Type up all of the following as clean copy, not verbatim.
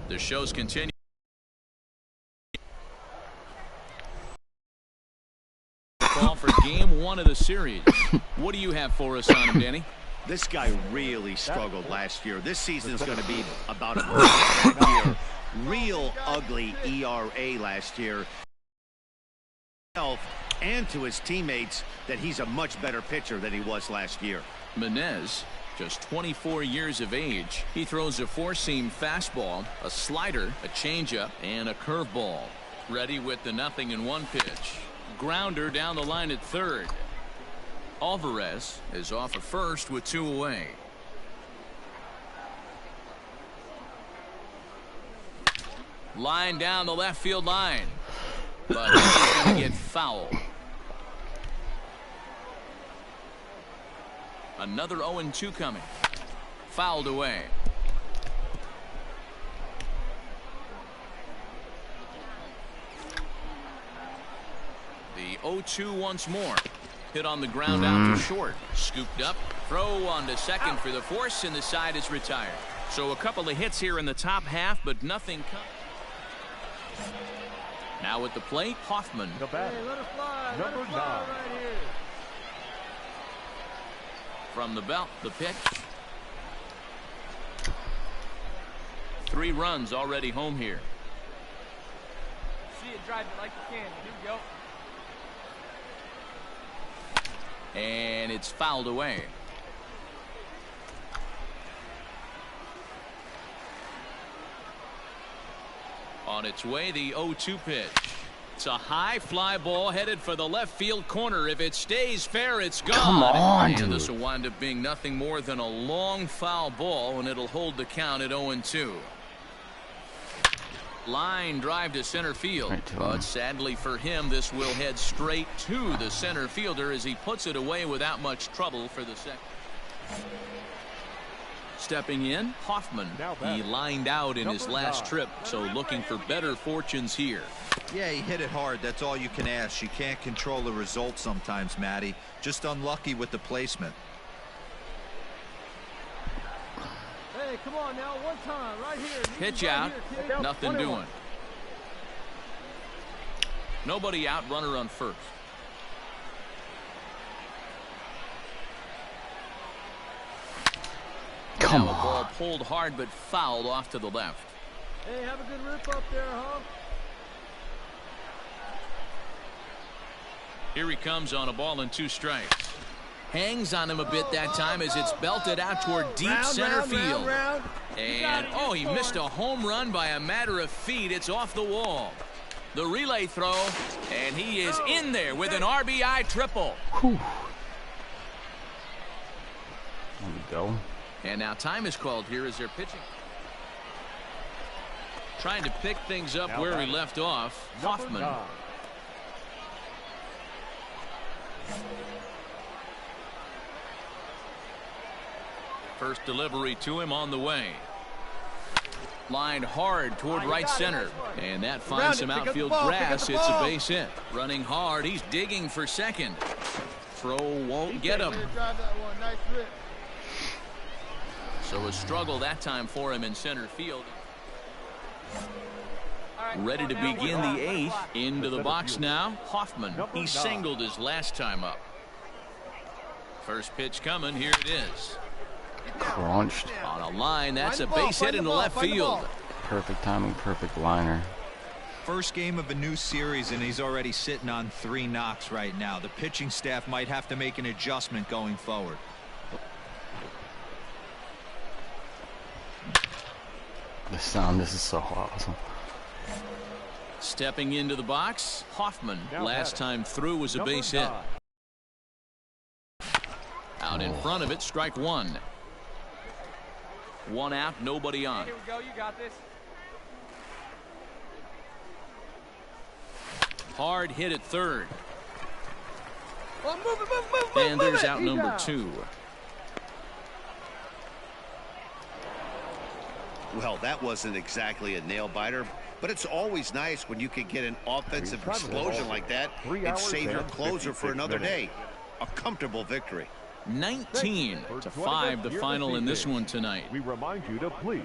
The show's continue. Call for game 1 of the series. What do you have for us on him, Danny? This guy really struggled last year. This season is going to be about a year. Real ugly ERA last year. And to his teammates that he's a much better pitcher than he was last year. Menez, just 24 years of age. He throws a four-seam fastball, a slider, a changeup, and a curveball. Ready with the 0-1 pitch. Grounder down the line at third. Alvarez is off at first with 2 away. Line down the left field line. But he's going to get fouled. Another 0-2 coming. Fouled away. The 0-2 once more. Hit on the ground out to short. Scooped up. Throw on to second for the force, and the side is retired. So a couple of hits here in the top half, but nothing comes. Now at the plate, Hoffman. The batter, number 9. Right here. From the belt, the pitch. 3 runs already home here. See it, drive it like you can. Here we go. And it's fouled away. On its way, the 0-2 pitch. It's a high fly ball headed for the left field corner. If it stays fair, it's gone. Come on, and dude. this will wind up being nothing more than a long foul ball, and it'll hold the count at 0-2. Line drive to center field, but sadly for him, this will head straight to the center fielder as he puts it away without much trouble for the second. Stepping in, Hoffman. He lined out in his last trip, so looking for better fortunes here. Yeah, he hit it hard. That's all you can ask. You can't control the result sometimes, Matty. Just unlucky with the placement. Hey, come on now, one time, right here. Pitch right out, here, nothing doing. Nobody out, runner on first. Come now on. A ball pulled hard but fouled off to the left. Hey, have a good rip up there, huh? Here he comes on a ball and 2 strikes. Hangs on him a bit that time as it's belted out toward deep center field. And oh, he missed a home run by a matter of feet. It's off the wall. The relay throw, and he is in there with an RBI triple. Whew. There we go. And now time is called here as they're pitching. Trying to pick things up where he left off. Hoffman. First delivery to him on the way. Lined hard toward right center. And that finds some outfield grass. It's a base hit. Running hard. He's digging for second. Throw won't get him. So a struggle that time for him in center field. Ready to begin the 8th. Into the box now. Hoffman. He singled his last time up. First pitch coming. Here it is. Crunched. On a line. That's a base hit into left field. Perfect timing, perfect liner. First game of a new series, and he's already sitting on 3 knocks right now. The pitching staff might have to make an adjustment going forward. The sound, this is so awesome. Stepping into the box, Hoffman. Last time through was a base hit. Out in front of it, strike 1. 1 out, nobody on. Here we go, you got this. Hard hit at third. Well, move it. And there's out number 2. Well, that wasn't exactly a nail-biter, but it's always nice when you can get an offensive explosion like that and save your closer for another day. A comfortable victory. 19-5 the final in this one tonight. We remind you to please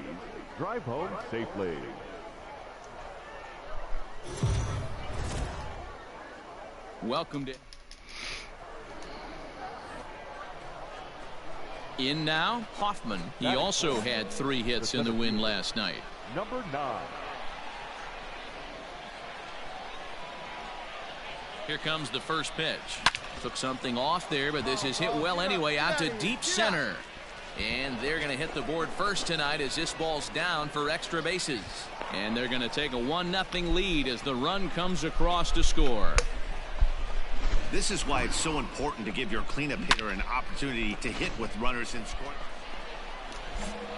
drive home safely. Welcome to. In now, Hoffman. He also had 3 hits in the win last night. Number 9. Here comes the first pitch. Took something off there, but this is hit well anyway, out to deep center. And they're going to hit the board first tonight as this ball's down for extra bases. And they're going to take a 1-0 lead as the run comes across to score. This is why it's so important to give your cleanup hitter an opportunity to hit with runners in scoring.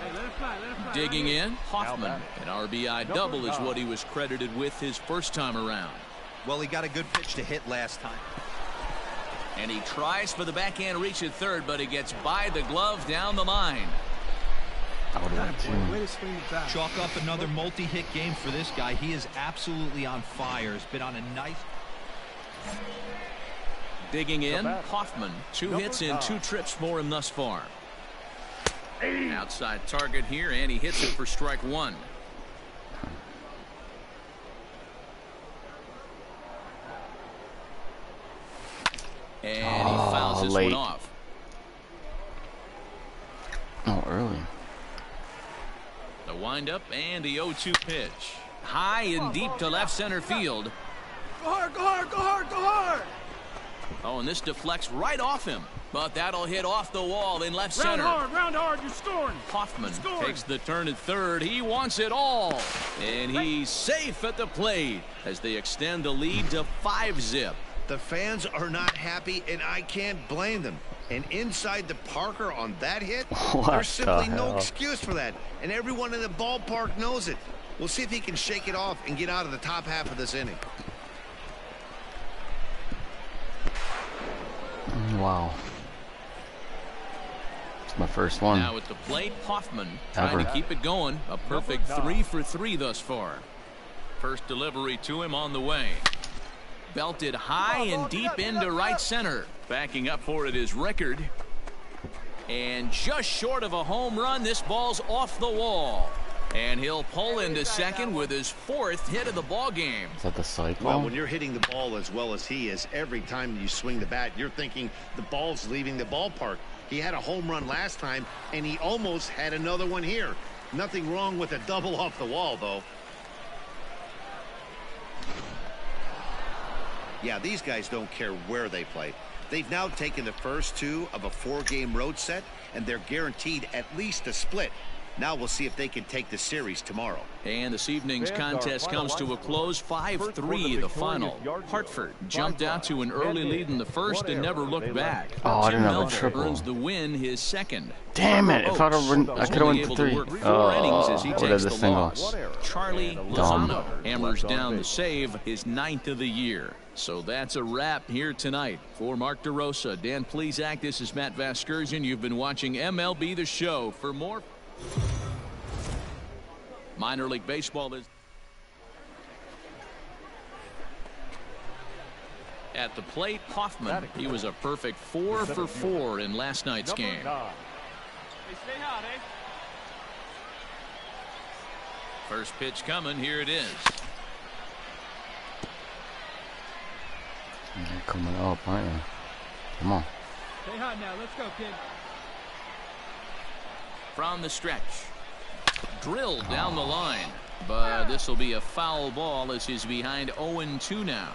Hey, let it fly, Digging in, Hoffman. An RBI double is what he was credited with his first time around. Well, he got a good pitch to hit last time. And he tries for the backhand reach at third, but he gets by the glove down the line. I would have Way to swing it back. Chalk up another multi-hit game for this guy. He is absolutely on fire. He's been on a nice... Digging in, Hoffman. 2 hits and 2 trips for him thus far. Outside target here, and he hits it for strike 1. And he fouls this one off. Oh, early. The windup and the 0-2 pitch. High and deep to left center field. Go hard, go hard, go hard, go hard. Oh, and this deflects right off him. But that'll hit off the wall in left center. Round hard, you're scoring. Hoffman takes the turn at third. He wants it all. And he's safe at the plate as they extend the lead to 5-zip. The fans are not happy, and I can't blame them. And inside the Parker on that hit, there's simply no excuse for that. And everyone in the ballpark knows it. We'll see if he can shake it off and get out of the top half of this inning. Wow. It's my first one. Now at the plate, Hoffman trying to keep it going. A perfect 3 for 3 thus far. First delivery to him on the way. Belted high and deep into right center. Backing up for it is Rickard. And just short of a home run, this ball's off the wall. And he'll pull into second with his 4th hit of the ball game. Is that the cycle? Well, when you're hitting the ball as well as he is, every time you swing the bat, you're thinking the ball's leaving the ballpark. He had a home run last time, and he almost had another one here. Nothing wrong with a double off the wall, though. Yeah, these guys don't care where they play. They've now taken the first 2 of a 4-game road set, and they're guaranteed at least a split. Now we'll see if they can take the series tomorrow. And this evening's contest comes to a close, 5-3 the final. Hartford jumped out to an early lead in the first and never looked back. Oh, I didn't have a Melvin triple. earns the win, his 2nd. Damn it! If I'd have run, I could have went to 3. Oh, as he what takes is the this thing loss. off? Charlie Lozano hammers down the save, his 9th of the year. So that's a wrap here tonight. For Mark DeRosa, Dan Plesac, this is Matt Vasgersian. You've been watching MLB The Show. For more minor league baseball is at the plate. Hoffman, he was a perfect 4 for 4 in last night's game. Hey, stay hot, eh? First pitch coming. Here it is. You're coming up, aren't you? Come on. Stay hot now. Let's go, kid. From the stretch. Drilled down the line. But this will be a foul ball as he's behind 0-2 now.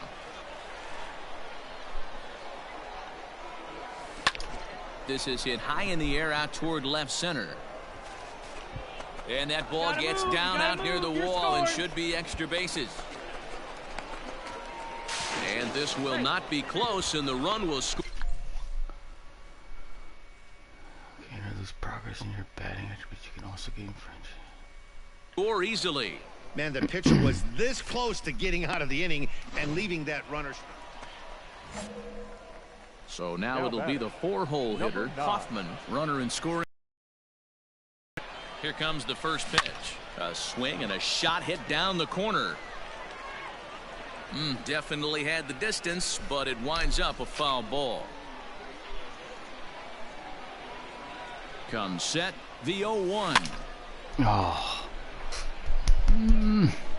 This is hit high in the air out toward left center. And that ball gets down out near the wall and should be extra bases. And this will not be close, and the run will score. You can lose progress in your batting attributes. You can also gain French. Score easily. Man, the pitcher was this close to getting out of the inning and leaving that runner. So now it'll be the 4-hole hitter, Hoffman, runner in scoring. Here comes the first pitch. A swing and a shot hit down the corner. Definitely had the distance, but it winds up a foul ball. Comes set, the 0-1. Oh.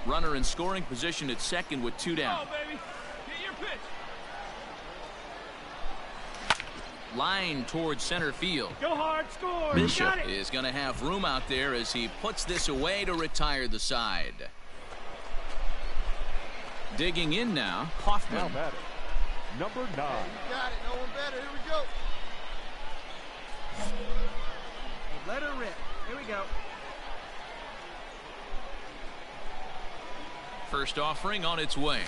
Runner in scoring position at second with 2 down. Go, baby. Get your pitch. Line towards center field. Go hard, score. Bishop is going to have room out there as he puts this away to retire the side. Digging in now, Hoffman. Now batting, number 9. You got it. No one better. Here we go. Let her rip. Here we go. First offering on its way.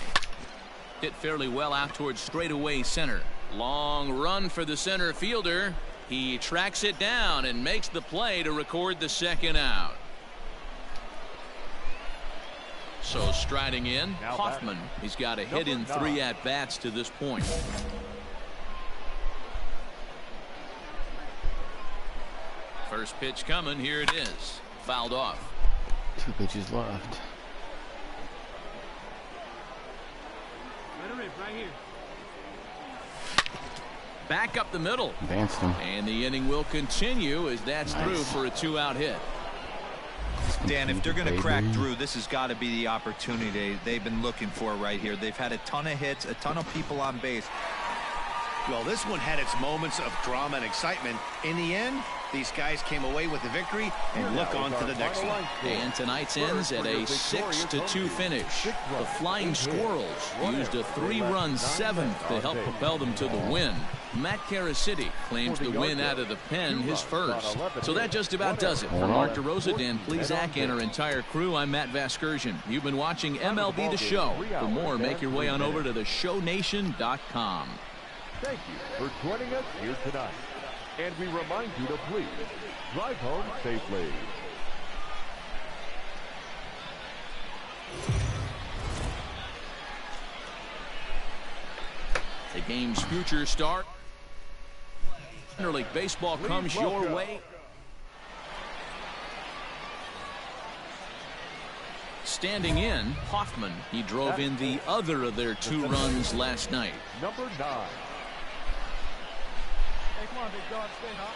Hit fairly well out towards straightaway center. Long run for the center fielder. He tracks it down and makes the play to record the second out. So striding in, Now Hoffman. He's got a hit in 3 at-bats to this point. First pitch coming. Here it is. Fouled off. 2 pitches left. Let her rip right here. Back up the middle. Advanced him. And the inning will continue as that's through for a 2-out hit. Dan, if they're going to crack through, this has got to be the opportunity they've been looking for right here. They've had a ton of hits, a ton of people on base. Well, this one had its moments of drama and excitement. In the end, these guys came away with the victory and look on to the next one. And tonight's ends at a 6-2 finish. The Flying Squirrels used a 3-run 7th to help propel them to the win. Matt Carasity claims the win out of the pen, his first. So that just about does it. For Mark DeRosa, Dan Plesac, and our entire crew, I'm Matt Vasgersian. You've been watching MLB The Show. For more, make your way on over to theshownation.com. Thank you for joining us here tonight. And we remind you to please drive home safely. The game's future start. Minor League Baseball comes your way. Standing in, Hoffman. He drove in the other of their 2 runs last night. Number 9. Hey, come on, big dog. Stay hot.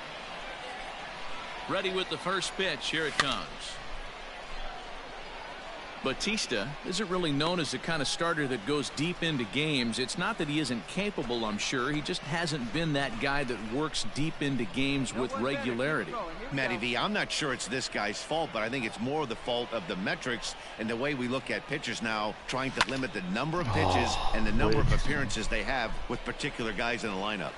Ready with the first pitch. Here it comes. Batista isn't really known as the kind of starter that goes deep into games. It's not that he isn't capable, I'm sure. He just hasn't been that guy that works deep into games with regularity. Matty V, I'm not sure it's this guy's fault, but I think it's more the fault of the metrics and the way we look at pitchers now, trying to limit the number of pitches and the number of appearances they have with particular guys in the lineup.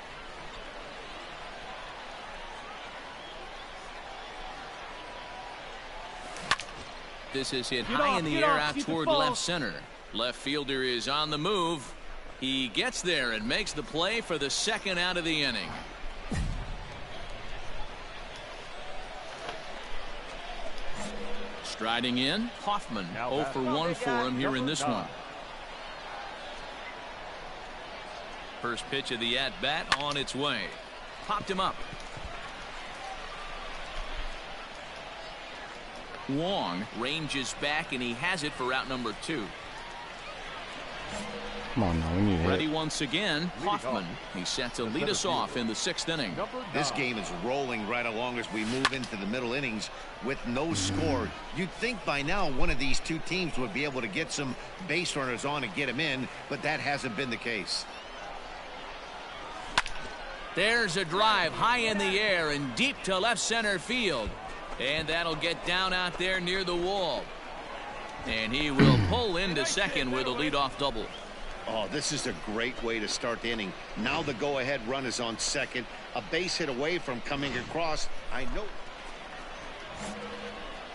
This is hit high in the air out toward left center. Left fielder is on the move. He gets there and makes the play for the second out of the inning. Striding in, Hoffman. 0 for 1 for him here in this one. First pitch of the at-bat on its way. Popped him up. Wong ranges back, and he has it for out number 2. Come on now, we need to Ready hit. once again, Hoffman. He's set to lead us off in the 6th inning. This game is rolling right along as we move into the middle innings with no score. You'd think by now one of these 2 teams would be able to get some base runners on and get them in, but that hasn't been the case. There's a drive high in the air and deep to left center field. And that'll get down out there near the wall. And he will pull into second with a leadoff double. Oh, this is a great way to start the inning. Now the go-ahead run is on second. A base hit away from coming across. I know.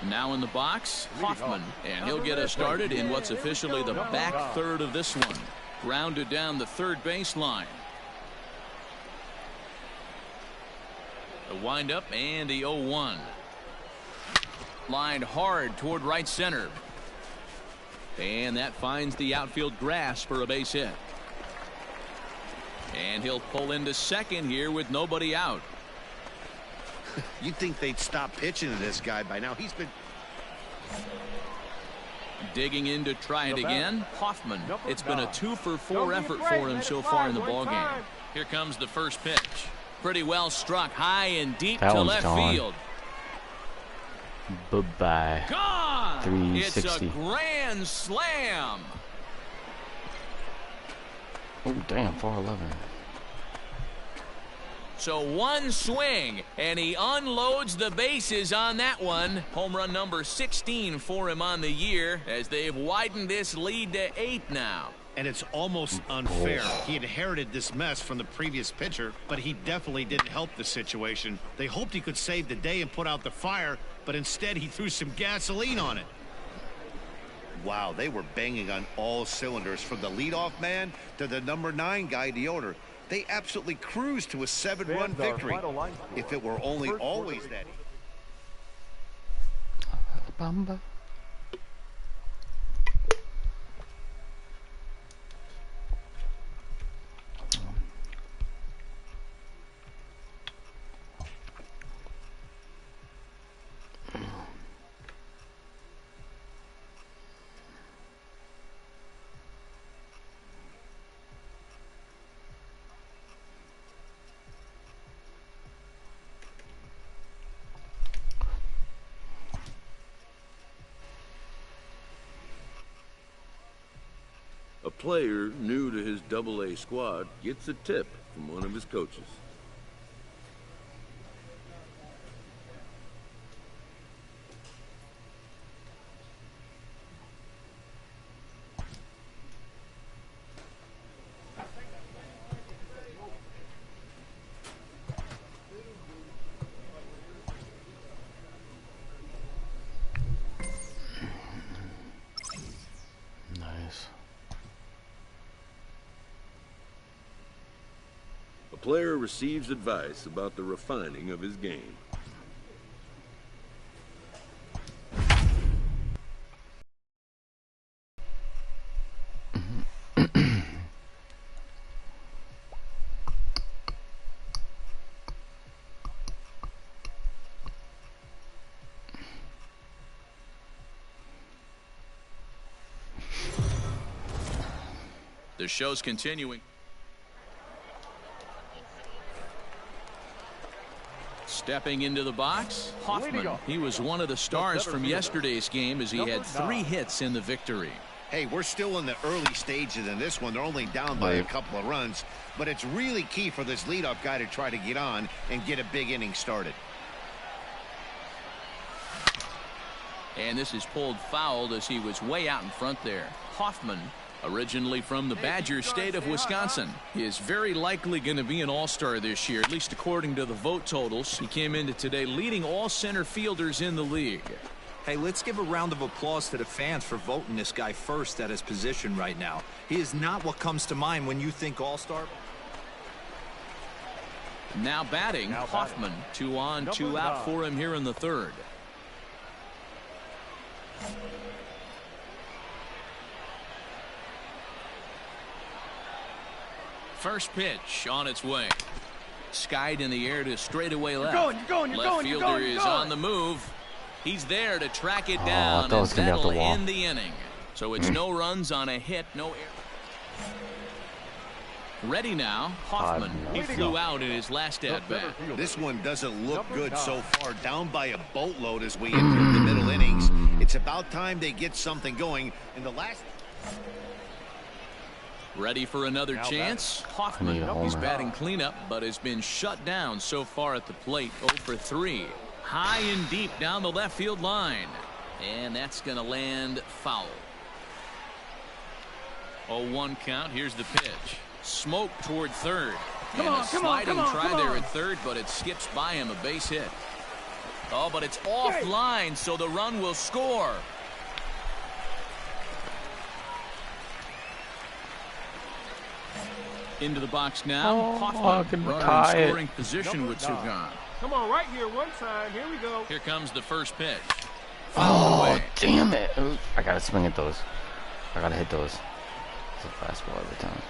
Now in the box, Hoffman. And he'll get us started in what's officially the back third of this one. Grounded down the third baseline. The windup and the 0-1. Lined hard toward right center. And that finds the outfield grass for a base hit. And he'll pull into second here with nobody out. You'd think they'd stop pitching to this guy by now. He's been digging in to try it again. Hoffman. It's been a 2 for 4 effort for him so far in the ballgame. Here comes the first pitch. Pretty well struck high and deep to left field. Bye-bye. Gone! It's a grand slam. Oh, damn, 411. So one swing, and he unloads the bases on that one. Home run number 16 for him on the year, as they've widened this lead to 8 now. And it's almost unfair. He inherited this mess from the previous pitcher, but he definitely didn't help the situation. They hoped he could save the day and put out the fire, but instead he threw some gasoline on it. Wow, they were banging on all cylinders, from the leadoff man to the number 9 guy, the owner. They absolutely cruised to a 7-run victory. If it were only always that easy. Bamba. A player new to his AA squad gets a tip from one of his coaches. Player receives advice about the refining of his game. The show's continuing. Stepping into the box, Hoffman. He was one of the stars from yesterday's game, as he had 3 hits in the victory. Hey, we're still in the early stages in this one. They're only down by a couple of runs, but it's really key for this leadoff guy to try to get on and get a big inning started. And this is pulled foul, as he was way out in front there. Hoffman, originally from the Badger state of Wisconsin, is very likely going to be an all-star this year, at least according to the vote totals. He came into today leading all center fielders in the league. Hey, let's give a round of applause to the fans for voting this guy first at his position right now. He is not what comes to mind when you think all-star. Now batting, Hoffman. 2 on, 2 out for him here in the 3rd. First pitch on its way. Skied in the air to straightaway left. Left fielder is on the move. He's there to track it down, and that'll end the inning. So it's no runs on a hit, no error. Ready now, Hoffman. He flew out in his last at-bat. This one doesn't look good so far. Down by a boatload as we enter the middle innings. It's about time they get something going in the last. Ready for another chance? Hoffman. He's batting cleanup, but has been shut down so far at the plate. 0 for 3. High and deep down the left field line. And that's going to land foul. 0-1 count. Here's the pitch. Smoke toward 3rd. And a sliding try there at 3rd, but it skips by him. A base hit. Oh, but it's offline, so the run will score. Into the box now. Hoffman, runner in scoring position with 2 gone. Come on, right here, one time. Here we go. Here comes the first pitch. Damn it. Ooh, I gotta swing at those. I gotta hit those. It's a fastball every time.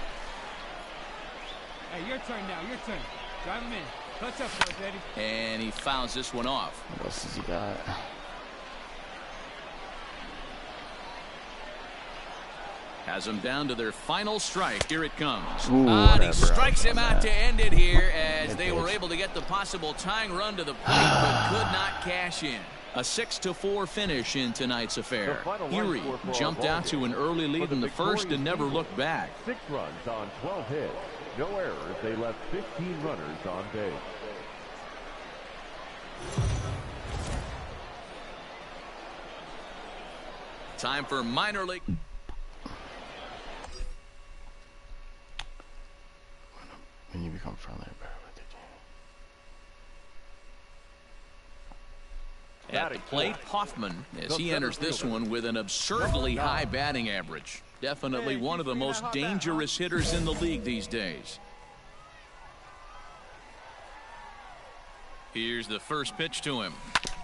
Hey, your turn now, your turn. Drive him in. Touch up for us, Eddie. And he fouls this one off. What else has he got? Has them down to their final strike. Here it comes. Ooh, he strikes him out to end it here, as they were able to get the possible tying run to the plate, but could not cash in. A 6-4 finish in tonight's affair. Erie jumped out to an early lead in the first and never looked back. 6 runs on 12 hits. No errors. They left 15 runners on base. Time for minor league. When you become friendly, better with the game. At the plate, Hoffman, as he enters this one with an absurdly high batting average. Definitely one of the most dangerous hitters in the league these days. Here's the first pitch to him.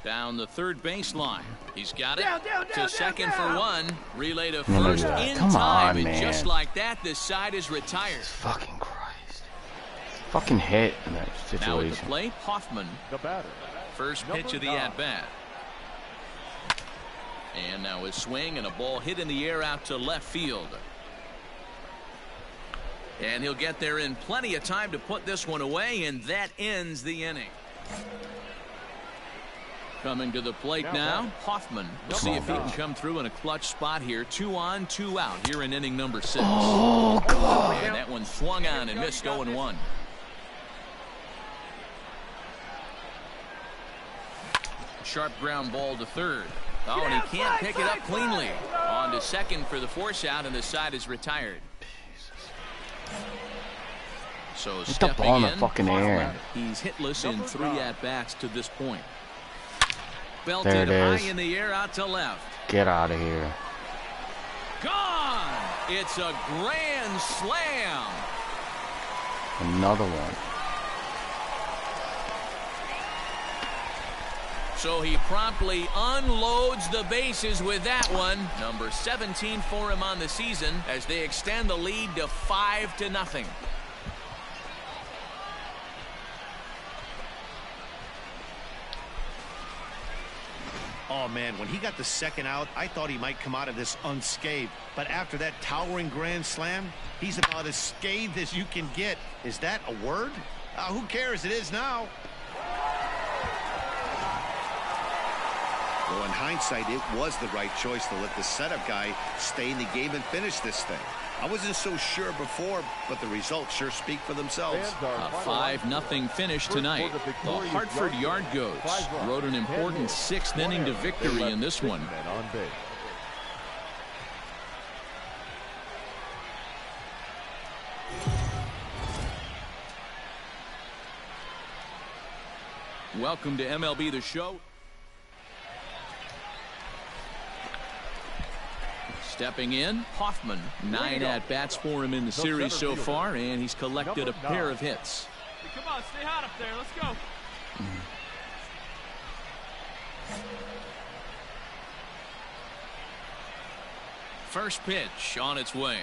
Down the third baseline. He's got it. To second for one. Relay to first in time. And just like that, this side is retired. Fucking Christ. Fucking hit in that situation. Now at the plate, Hoffman. The batter. First pitch of the at-bat. And now his swing and a ball hit in the air out to left field. And he'll get there in plenty of time to put this one away, and that ends the inning. Coming to the plate now, Hoffman. We'll see if he can come through in a clutch spot here. 2 on, 2 out here in inning number 6. Oh, God. And that one swung on and missed 0-1. Sharp ground ball to third. Oh, and he can't pick it up cleanly. On to second for the force out, and the side is retired. So stepping the ball in the in, fucking air. He's hitless in 3 at-bats to this point. There Belted it high is. in the air out to left. Get out of here. Gone! It's a grand slam. Another one. So he promptly unloads the bases with that one. Number 17 for him on the season as they extend the lead to 5-0. Oh, man, when he got the second out, I thought he might come out of this unscathed. But after that towering grand slam, he's about as scathed as you can get. Is that a word? Who cares? It is now. Well, in hindsight, it was the right choice to let the setup guy stay in the game and finish this thing. I wasn't so sure before, but the results sure speak for themselves. A 5-0 finish tonight. The Hartford Yard Goats rode an important 6th inning to victory in this one. Welcome to MLB The Show. Stepping in, Hoffman. 9 at-bats for him in the series so far, and he's collected a pair of hits. Hey, come on, stay hot up there. Let's go. First pitch on its way.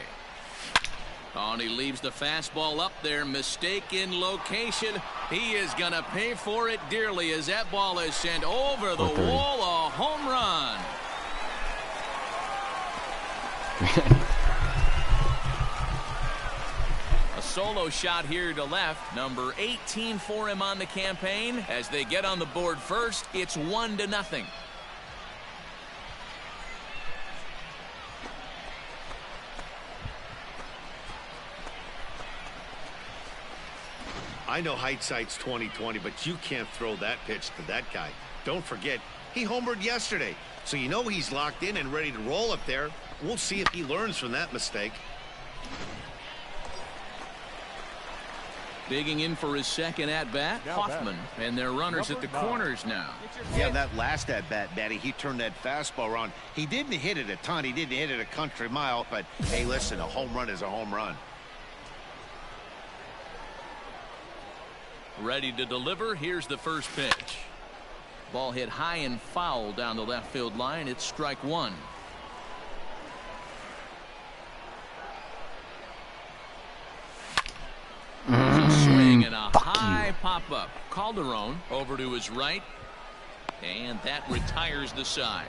Oh, and he leaves the fastball up there. Mistaken location. He is going to pay for it dearly as that ball is sent over the wall. A home run. A solo shot here to left. Number 18 for him on the campaign. As they get on the board first, it's 1-0. I know hindsight's 20/20, but you can't throw that pitch to that guy. Don't forget, he homered yesterday, so you know he's locked in and ready to roll up there. We'll see if he learns from that mistake. Digging in for his second at-bat, Hoffman, and their runners at the corners now. Yeah, that last at-bat, Matty, he turned that fastball around. He didn't hit it a ton. He didn't hit it a country mile, but hey, listen, a home run is a home run. Ready to deliver. Here's the first pitch. Ball hit high and foul down the left field line. It's strike one. Swing and a high pop-up. Calderon over to his right. And that retires the side.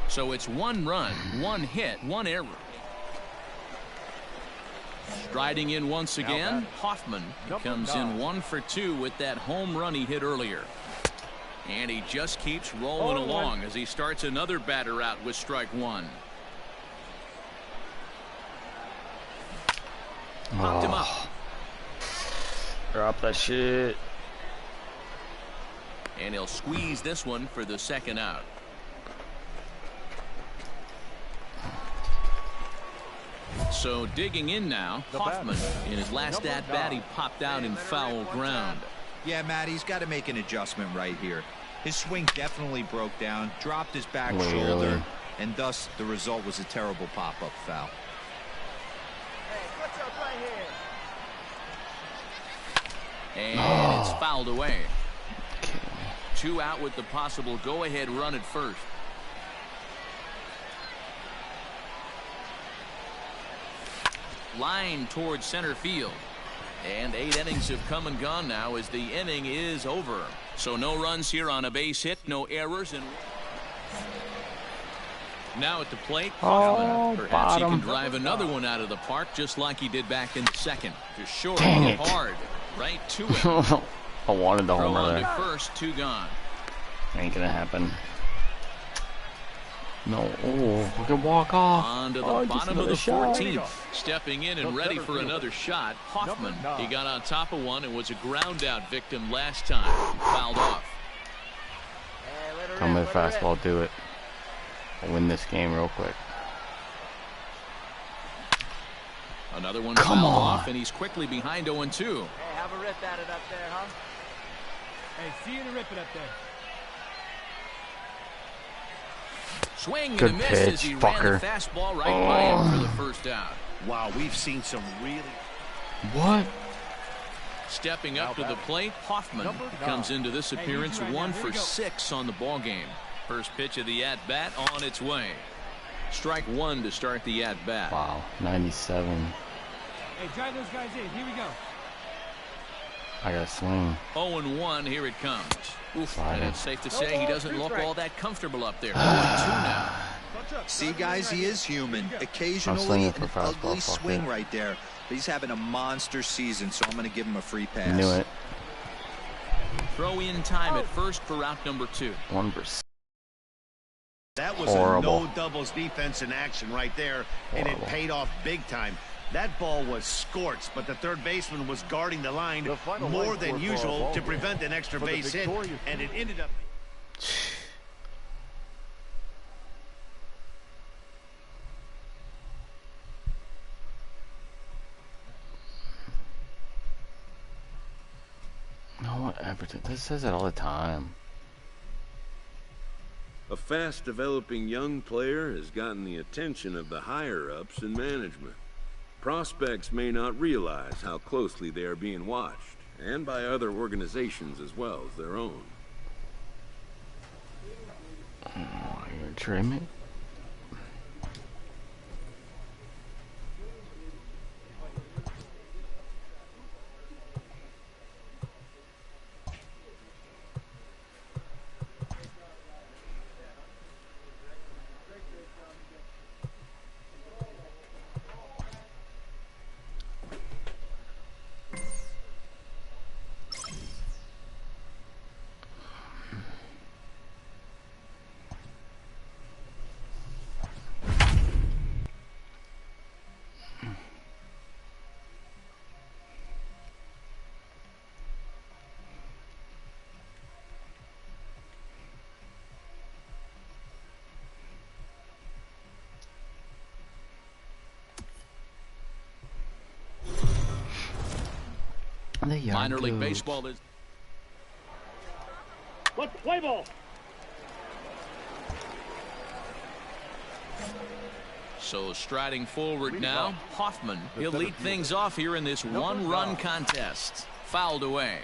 So it's 1 run, 1 hit, 1 error. Striding in once again, Hoffman comes in 1 for 2 with that home run he hit earlier. And he just keeps rolling along as he starts another batter out with strike one. Popped him up. Drop that shit. And he'll squeeze this one for the second out. So digging in now, Hoffman. In his last at-bat, he popped out in foul ground. Yeah, Matt, he's got to make an adjustment right here. His swing definitely broke down, dropped his back shoulder, and thus the result was a terrible pop-up foul. And it's fouled away. 2 out with the possible go-ahead run at first. Line towards center field. And 8 innings have come and gone now as the inning is over. So no runs here on a base hit, no errors. And now at the plate, perhaps he can drive another one out of the park just like he did back in the second. Just short and hard. Right to it. I wanted the homer there. First, 2 gone. Ain't gonna happen. No, we can walk off. On to the bottom of the 14th. Stepping in and ready for another shot. Hoffman. He got on top of one and was a ground out victim last time. Fouled off. Come with fastball, do it. I'll win this game real quick. Another one fouled off, and he's quickly behind 0-2. Hey, have a rip at it up there, huh? Hey, see you to rip it up there. Swing Good and a miss pitch, as he fucker. ran the fastball right by him for the first out. Wow, we've seen some really... What? Stepping up to the plate, Hoffman comes into this appearance 1 for 6 on the ball game. First pitch of the at-bat on its way. Strike 1 to start the at-bat. Wow, 97. Hey, drive those guys in. Here we go. I gotta swing. 0-1, here it comes. Oof, and it's safe to say he doesn't look all that comfortable up there. 0-2 now. See, guys, he is human. Occasionally an ugly swing right there. But he's having a monster season, so I'm going to give him a free pass. Knew it. Throw in time at first for route number 2. 1%. That was a no doubles defense in action right there, and it paid off big time. That ball was scorched, but the third baseman was guarding the line more than usual to prevent an extra base hit, and it ended up... No one ever did. This says it all the time. A fast-developing young player has gotten the attention of the higher-ups in management. Prospects may not realize how closely they are being watched, and by other organizations as well as their own. You're gonna trade me? Minor league baseball is... Let's play ball. So striding forward now, Hoffman. He'll lead things off here in this one-run contest. Fouled away.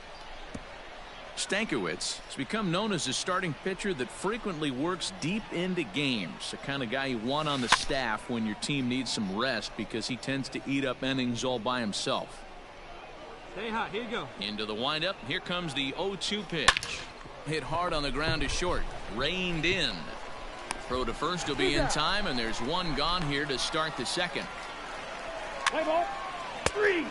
Stankiewicz has become known as a starting pitcher that frequently works deep into games. The kind of guy you want on the staff when your team needs some rest because he tends to eat up innings all by himself. Stay hot. Here you go. Into the windup. Here comes the 0-2 pitch. Hit hard on the ground to short. Reined in. Throw to first will be in time, and there's one gone here to start the second. Play ball. 3.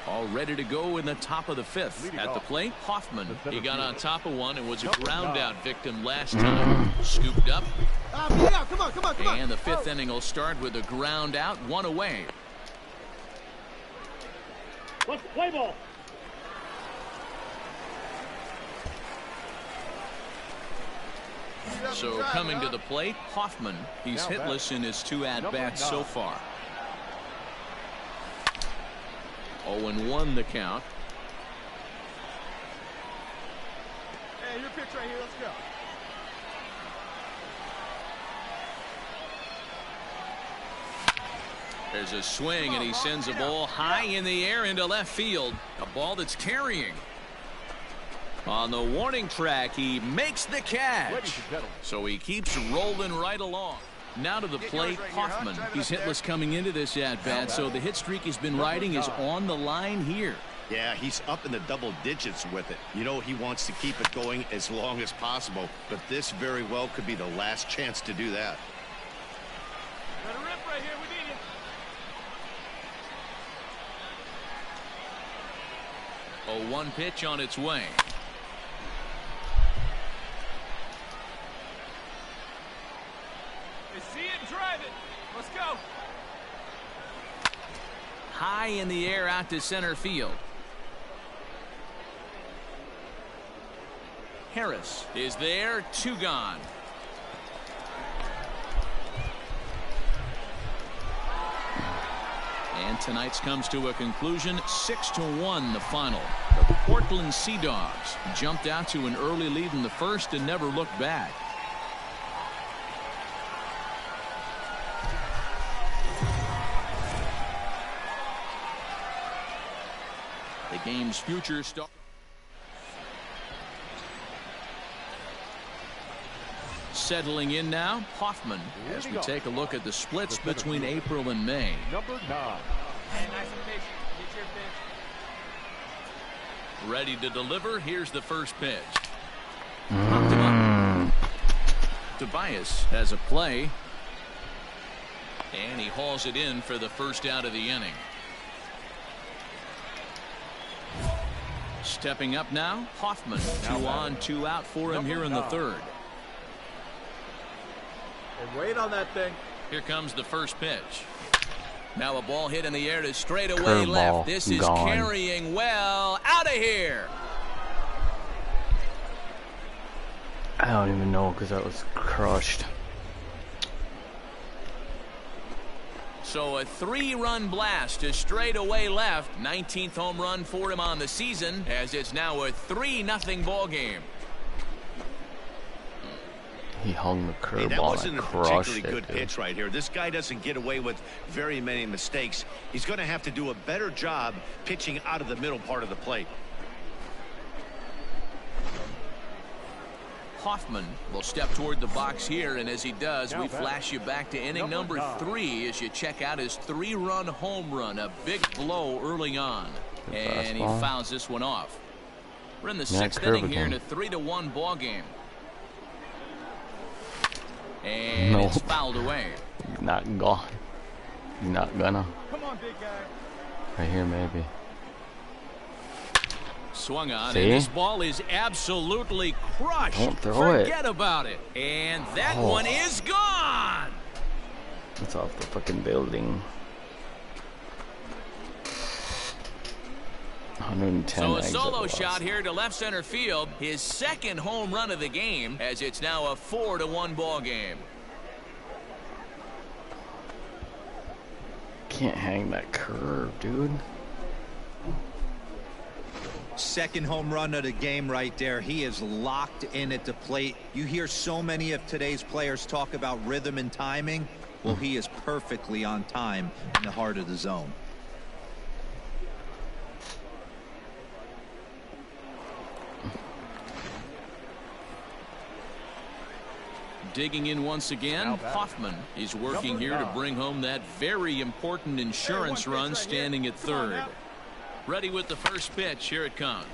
All ready to go in the top of the fifth. At the plate, Hoffman. He got on top of one and was a ground out victim last time. Scooped up. Yeah, come on. And the fifth inning will start with a ground out, one away. Let's play ball. So coming to the plate, Hoffman. He's hitless in his 2 at-bats so far. 0-1 the count. Hey, your pitch right here. Let's go. There's a swing, and he sends a ball high in the air into left field. A ball that's carrying. On the warning track, he makes the catch. So he keeps rolling right along. Now to the plate, Hoffman. He's hitless coming into this at-bat, so the hit streak he's been riding is on the line here. Yeah, he's up in the double digits with it. You know, he wants to keep it going as long as possible, but this very well could be the last chance to do that. Got a rip right here. We need it. 0-1 pitch on its way. See it, drive it. Let's go. High in the air out to center field. Harris is there, 2 gone. And tonight's comes to a conclusion, 6-1 the final. The Portland Sea Dogs jumped out to an early lead in the first and never looked back. The game's future starts. Settling in now, Hoffman, as we take a look at the splits between April and May. Number 9. Hey, nice and patient. Get your pitch. Ready to deliver. Here's the first pitch. Tobias has a play. And he hauls it in for the first out of the inning. Stepping up now, Hoffman. 2 on, 2 out for him here in the third. And wait on that thing. Here comes the first pitch. Now a ball hit in the air to straightaway left. This is carrying well. Out of here. I don't even know because that was crushed. So a 3-run blast to straightaway left. 19th home run for him on the season, as it's now a 3-0 ball game. He hung the curveball. Hey, that wasn't a particularly good dude. pitch right here. This guy doesn't get away with very many mistakes. He's going to have to do a better job pitching out of the middle part of the plate. Hoffman will step toward the box here, and as he does, we flash you back to inning number 3 as you check out his 3-run home run. A big blow early on, and he fouls this one off. We're in the 6th inning here in a 3-1 ball game. And it's fouled away. Not gone. Not gonna. Come on, big guy. Right here, maybe. Swung on, See? and this ball is absolutely crushed. Don't throw it. Forget about it. And that one is gone. It's off the fucking building. 110. So a solo shot here to left center field. His 2nd home run of the game, as it's now a 4-1 ball game. Can't hang that curve, dude. 2nd home run of the game right there. He is locked in at the plate. You hear so many of today's players talk about rhythm and timing. Well, he is perfectly on time in the heart of the zone. Digging in once again, Hoffman. He's working here to bring home that very important insurance run, standing at 3rd. Ready with the first pitch. Here it comes.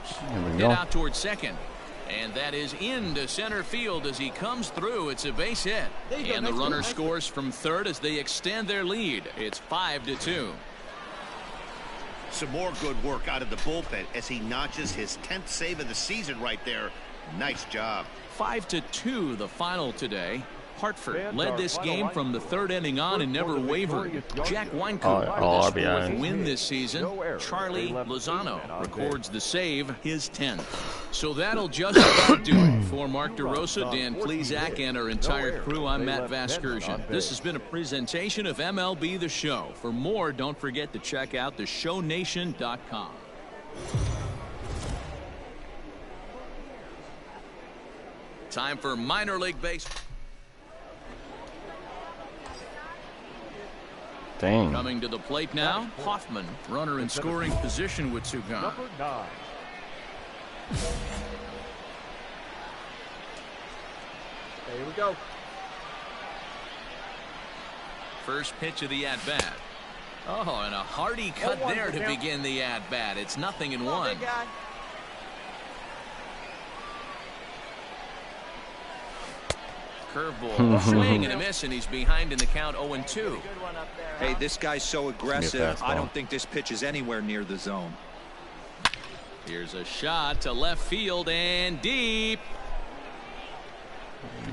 Hit out towards 2nd. And that is into center field as he comes through. It's a base hit. And the runner scores from 3rd as they extend their lead. It's 5-2. Some more good work out of the bullpen as he notches his 10th save of the season right there. Nice job. 5-2 the final today. Hartford led this game from the third inning on and never wavered. Jack Weincoop with his fourth win this season. Charlie Lozano records the save, his 10th. So that'll just about do it. For Mark DeRosa, Dan Plesac, and our entire crew, I'm Matt Vasgersian. This has been a presentation of MLB The Show. For more, don't forget to check out theshownation.com. Time for minor league baseball. Dang. Coming to the plate now, Hoffman, runner in scoring position with two gone. Number 9. Here we go. First pitch of the at-bat. Oh, and a hearty cut there to begin the at-bat. It's 0-1. Curveball, swing and a miss, and he's behind in the count 0-2. Hey, this guy's so aggressive. I don't think this pitch is anywhere near the zone. Here's a shot to left field and deep.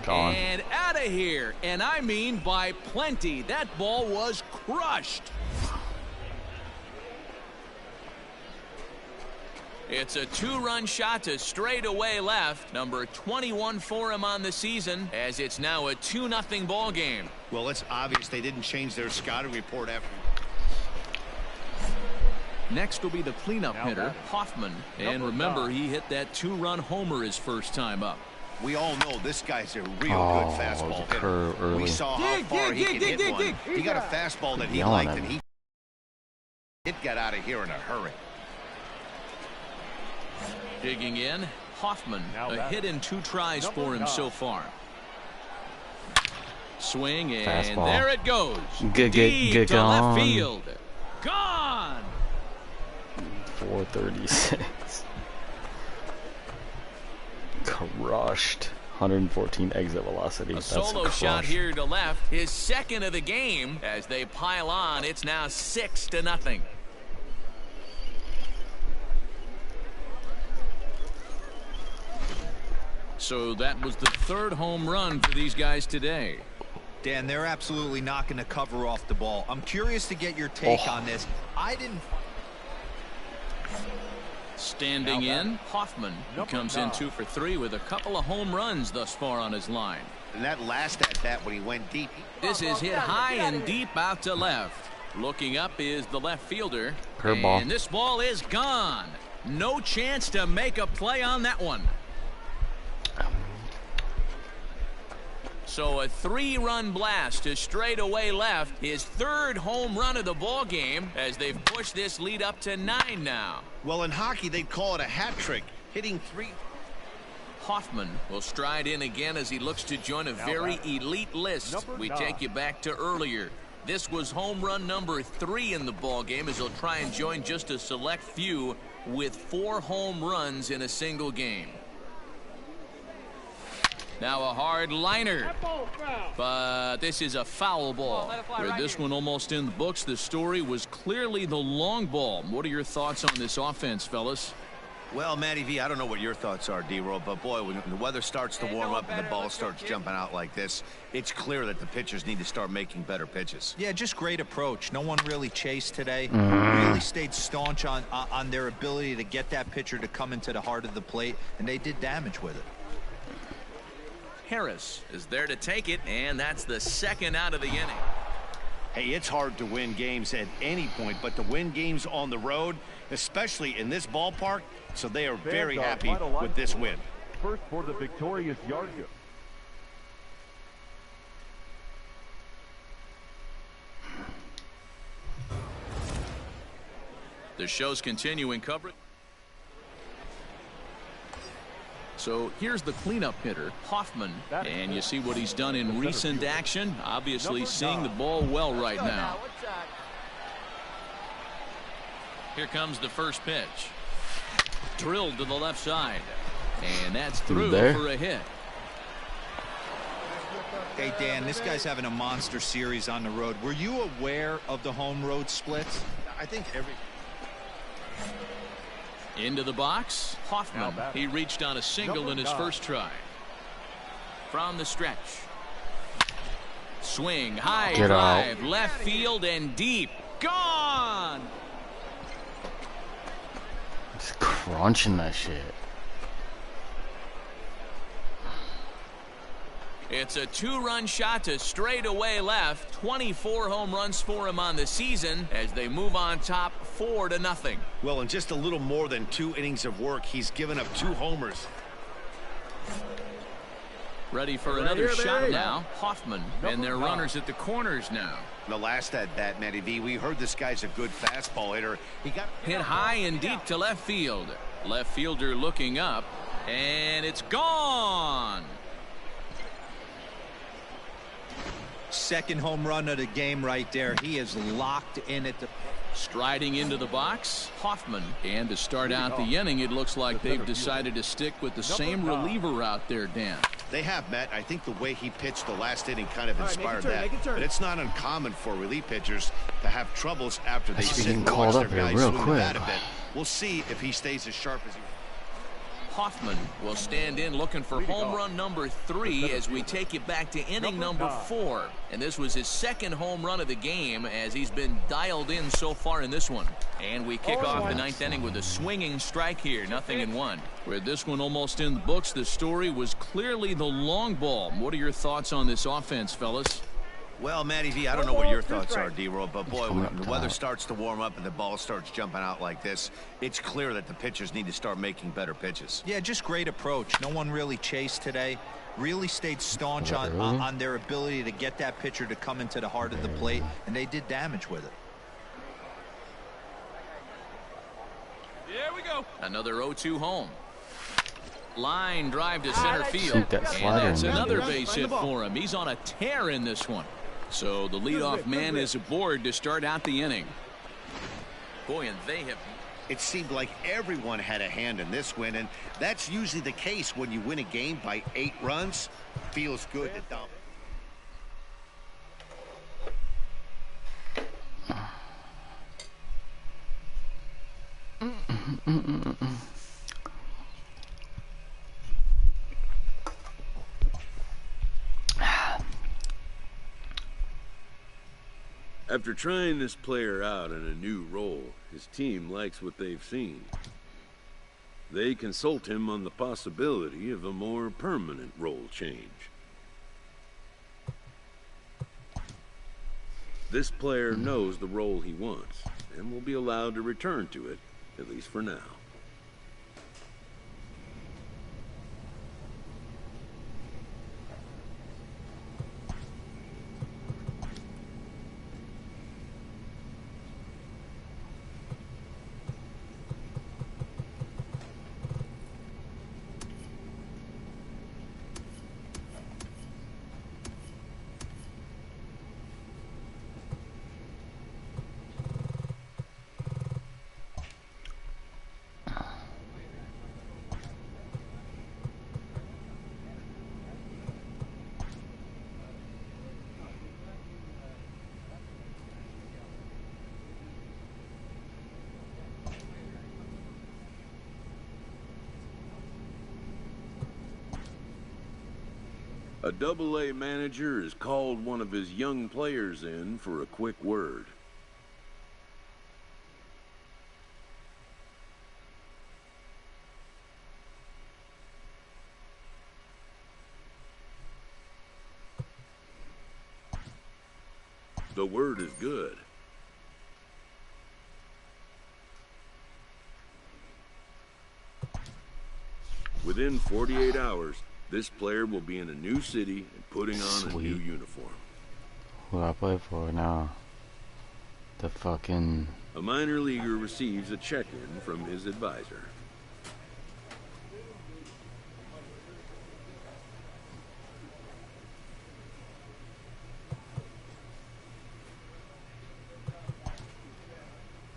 Gone. And out of here. And I mean by plenty. That ball was crushed. It's a two-run shot to straightaway left. Number 21 for him on the season, as it's now a 2-0 ball game. Well, it's obvious they didn't change their scouting report after. Next will be the cleanup hitter, Hoffman. And remember, he hit that two-run homer his first time up. We all know this guy's a real good fastball hitter. We saw how far he can hit one. He got a fastball that he liked, and it got out of here in a hurry. Digging in, Hoffman, a hit in 2 tries for him so far. Swing, and fastball. There it goes. Deep to left field. Gone. 436. Crushed. 114 exit velocity. A solo shot here to left, his second of the game. As they pile on, it's now 6-0. So that was the third home run for these guys today. Dan, they're absolutely not going to cover off the ball. I'm curious to get your take on this. I didn't. Standing in, Hoffman, who comes in 2 for 3 with a couple of home runs thus far on his line. And that last at bat when he went deep. This is hit high and deep out to left. Looking up is the left fielder. Curveball. And this ball is gone. No chance to make a play on that one. So a 3-run blast to straightaway left, his third home run of the ball game, as they've pushed this lead up to 9 now. Well, in hockey, they'd call it a hat trick, hitting 3. Hoffman will stride in again as he looks to join a very elite list. We take you back to earlier. This was home run number 3 in the ball game, as he'll try and join just a select few with 4 home runs in a single game. Now a hard liner, but this is a foul ball. With this one almost in the books, the story was clearly the long ball. What are your thoughts on this offense, fellas? Well, Matty V, I don't know what your thoughts are, D-Roll, but boy, when the weather starts to warm up and the ball starts jumping out like this, it's clear that the pitchers need to start making better pitches. Yeah, just great approach. No one really chased today. Really stayed staunch on their ability to get that pitcher to come into the heart of the plate, and they did damage with it. Harris is there to take it, and that's the second out of the inning. Hey, it's hard to win games at any point, but to win games on the road, especially in this ballpark, so they are very happy with this win. First for the victorious Yargo. The show's continuing coverage. So here's the cleanup hitter, Hoffman, and you see what he's done in recent action. Obviously seeing the ball well right now. Here comes the first pitch. Drilled to the left side. And that's through for a hit. Hey, Dan, this guy's having a monster series on the road. Were you aware of the home road splits? I think Into the box, Hoffman. He reached on a single in his first try. From the stretch. Swing, high drive, left field and deep. Gone! Just crunching that shit. It's a 2-run shot to straightaway left. 24 home runs for him on the season as they move on top 4-0. Well, in just a little more than 2 innings of work, he's given up 2 homers. Ready for another shot now. Hoffman and their runners at the corners now. The last at bat, Matty V, we heard this guy's a good fastball hitter. He got hit high and deep to left field. Left fielder looking up, and it's gone. Second home run of the game right there. He is locked in at the... Striding into the box, Hoffman. And to start out the inning, it looks like they've decided to stick with the same reliever out there, Dan. They have, Matt. I think the way he pitched the last inning kind of inspired that. But it's not uncommon for relief pitchers to have troubles after they sit and watch their guys swing the bat a bit. We'll see if he stays as sharp as he... Hoffman will stand in looking for home run number 3 as we take you back to inning number 4. And this was his second home run of the game as he's been dialed in so far in this one. And we kick off the 9th inning with a swinging strike here, 0-1. With this one almost in the books, the story was clearly the long ball. What are your thoughts on this offense, fellas? Well, Matty V, I don't know what your thoughts are, D-Roll, but boy, when the weather starts to warm up and the ball starts jumping out like this, it's clear that the pitchers need to start making better pitches. Yeah, just great approach. No one really chased today. Really stayed staunch on their ability to get that pitcher to come into the heart of the plate, and they did damage with it. There we go. Another 0-2 home. Line drive to center field. And that's another base hit for him. He's on a tear in this one. So the leadoff man is aboard to start out the inning. Boy, and they have... It seemed like everyone had a hand in this win, and that's usually the case when you win a game by 8 runs. Feels good to dominate. After trying this player out in a new role, his team likes what they've seen. They consult him on the possibility of a more permanent role change. This player knows the role he wants and will be allowed to return to it, at least for now. A Double-A manager has called one of his young players in for a quick word. The word is good. Within 48 hours, this player will be in a new city and putting on a new uniform. Who do I play for now? The fucking... A minor leaguer receives a check-in from his advisor.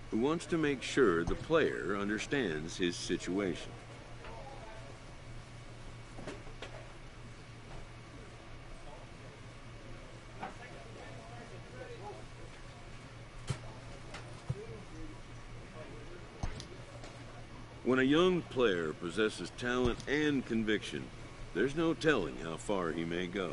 Who wants to make sure the player understands his situation. When a young player possesses talent and conviction, there's no telling how far he may go.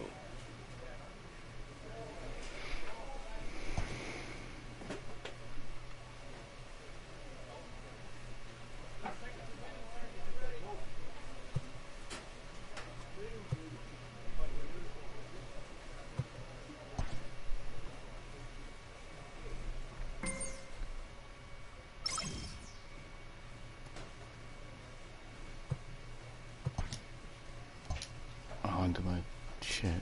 Onto my chin.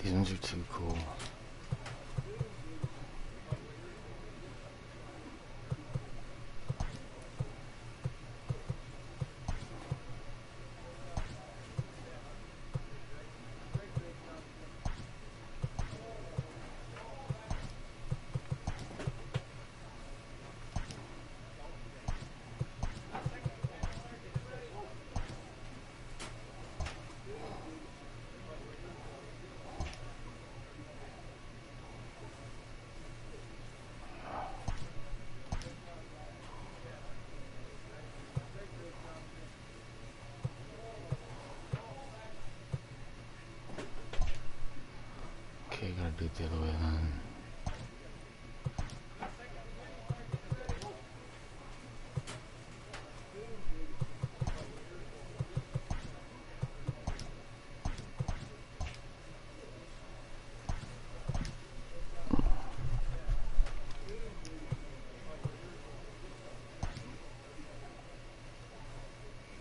These ones are too cool. Okay, gotta do it the other way then.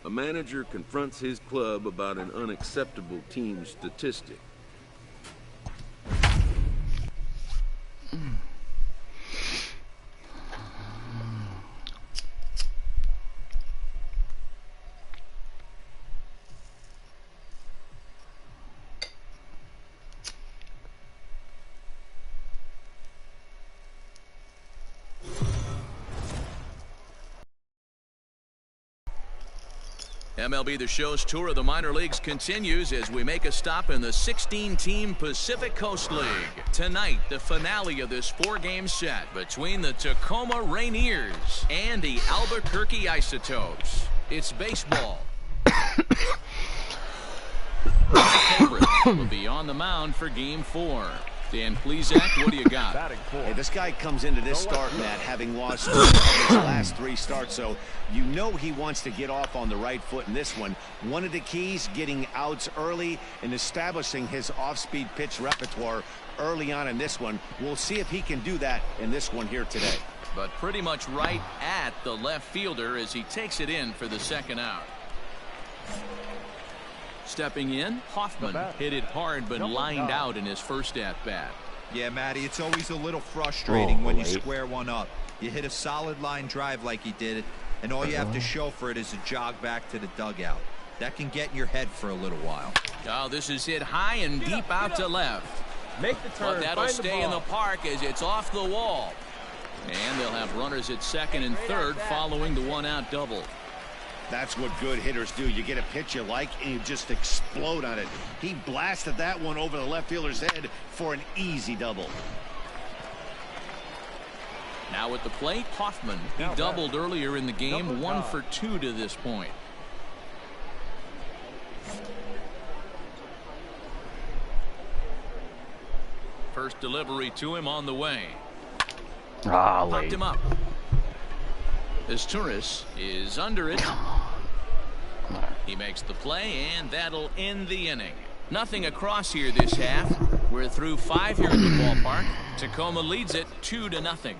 A manager confronts his club about an unacceptable team statistic. MLB The Show's tour of the minor leagues continues as we make a stop in the 16-team Pacific Coast League. Tonight, the finale of this 4-game set between the Tacoma Rainiers and the Albuquerque Isotopes. It's baseball. Will be on the mound for Game 4. Dan Plesac, what do you got? Hey, this guy comes into this start, Matt, having lost 2 of his last 3 starts, so you know he wants to get off on the right foot in this one. One of the keys, getting outs early and establishing his off-speed pitch repertoire early on in this one. We'll see if he can do that in this one here today. But pretty much right at the left fielder as he takes it in for the second out. Stepping in, Hoffman hit it hard but lined out in his first at-bat. Yeah, Matty, it's always a little frustrating when you square one up. You hit a solid line drive like he did it, and all you have to show for it is a jog back to the dugout. That can get in your head for a little while. Oh, this is hit high and deep out to left. Make the turn. But that'll stay in the park as it's off the wall. And they'll have runners at second and third following the 1-out double. That's what good hitters do. You get a pitch you like and you just explode on it. He blasted that one over the left fielder's head for an easy double. Now at the plate, Hoffman. He doubled earlier in the game, 1 for 2 to this point. First delivery to him on the way. Popped him up. As Turris is under it. He makes the play, and that'll end the inning. Nothing across here this half. We're through 5 here at the ballpark. Tacoma leads it 2-0.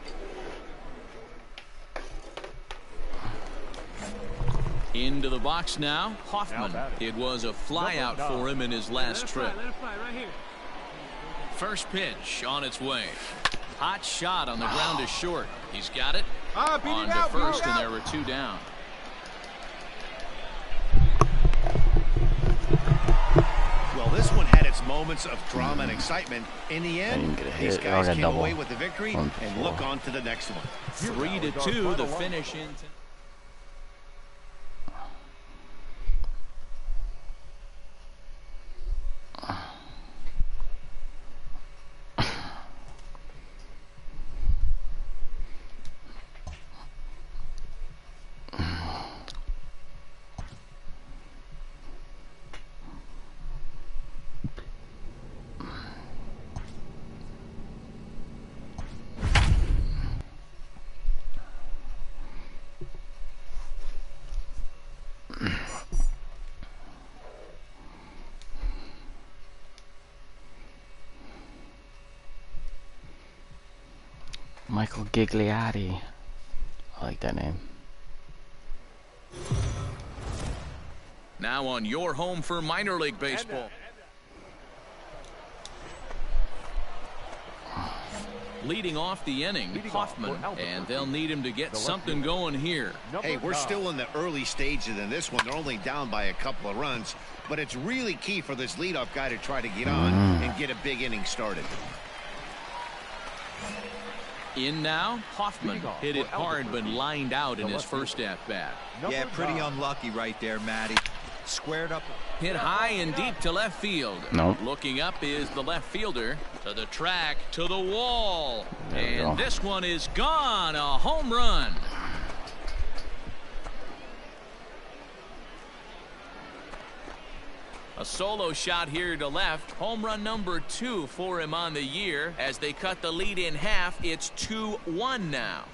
Into the box now, Hoffman. It was a fly out for him in his last trip. First pitch on its way. Hot shot on the ground to short. He's got it. On to first, and there were 2 down. Well, this one had its moments of drama and excitement. In the end, these guys came away with the victory and look on to the next one. 3-2, the finish in. Michael Gigliotti. I like that name. Now on your home for minor league baseball. Leading off the inning, Hoffman, and they'll need him to get something going here. Hey, we're still in the early stages in this one. They're only down by a couple of runs, but it's really key for this leadoff guy to try to get on and get a big inning started. In now, Hoffman hit it hard but lined out in his first at-bat. Yeah, pretty unlucky right there, Matty. Squared up. Hit high and deep to left field. Nope. Looking up is the left fielder. To the track, to the wall. And this one is gone. A home run. A solo shot here to left. Home run number 2 for him on the year. As they cut the lead in half, it's 2-1 now.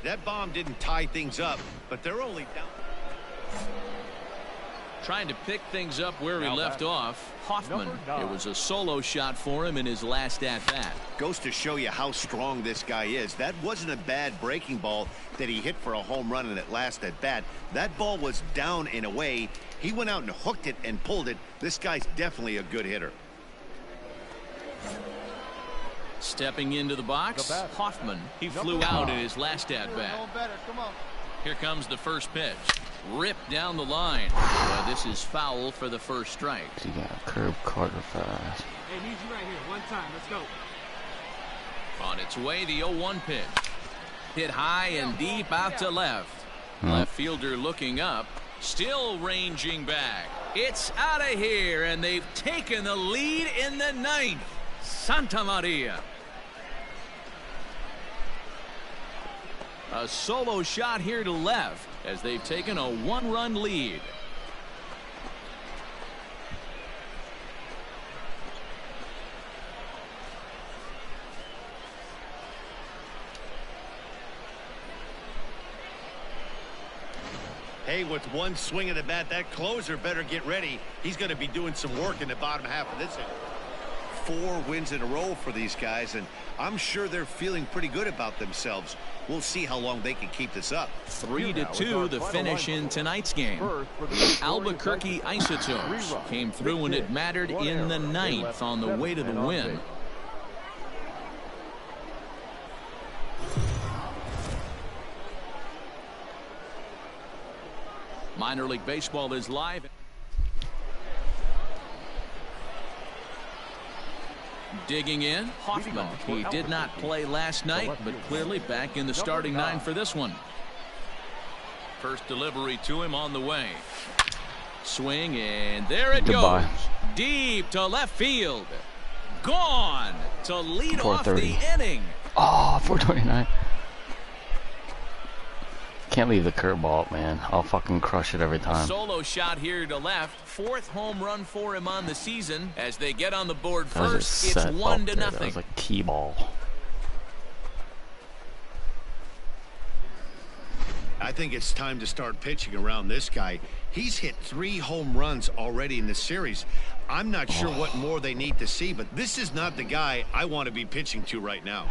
That bomb didn't tie things up, but they're only down. Trying to pick things up where he left off. Hoffman, it was a solo shot for him in his last at-bat. Goes to show you how strong this guy is. That wasn't a bad breaking ball that he hit for a home run in that last at-bat. That ball was down and away. He went out and hooked it and pulled it. This guy's definitely a good hitter. Stepping into the box, Hoffman. He flew out in his last at-bat. Here comes the first pitch. Ripped down the line. This is foul for the first strike. You got a curb Carter fast. Hey, need you right here. One time. Let's go. On its way, the 0-1 pitch. Hit high and deep out to left. Left fielder looking up. Still ranging back. It's out of here, and they've taken the lead in the ninth. Santa Maria. A solo shot here to left as they've taken a one-run lead. Hey, with one swing of the bat, that closer better get ready. He's going to be doing some work in the bottom half of this inning. 4 wins in a row for these guys, and I'm sure they're feeling pretty good about themselves. We'll see how long they can keep this up. 3-2 the finish in tonight's game. Albuquerque Isotopes came through when it mattered in the ninth on the way to the win. Minor League Baseball is live. Digging in, Hoffman. He did not play last night, but clearly back in the starting 9 for this one. First delivery to him on the way. Swing, and there it goes. Deep to left field. Gone to lead off the inning. Oh, 429. Can't leave the curveball, man. I'll fucking crush it every time. A solo shot here to left. 4th home run for him on the season. As they get on the board first, it's 1-0. That was a key ball. I think it's time to start pitching around this guy. He's hit 3 home runs already in this series. I'm not sure what more they need to see, but this is not the guy I want to be pitching to right now.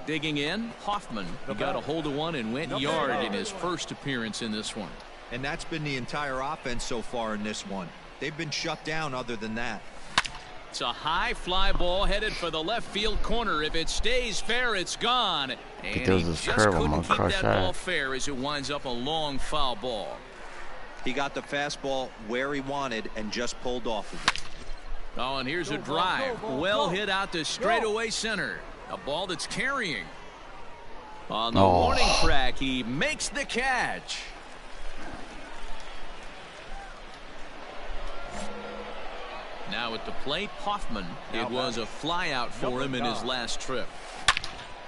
Digging in, Hoffman. He got a hold of one and went yard in his first appearance in this one. And that's been the entire offense so far in this one. They've been shut down other than that. It's a high fly ball headed for the left field corner. If it stays fair, it's gone. And he just couldn't keep that ball fair as it winds up a long foul ball. He got the fastball where he wanted and just pulled off of it. Oh, and here's a drive. Well hit out to straightaway center. A ball that's carrying. On the warning track, he makes the catch. Now at the plate, Hoffman. It was a fly out for him in his last trip.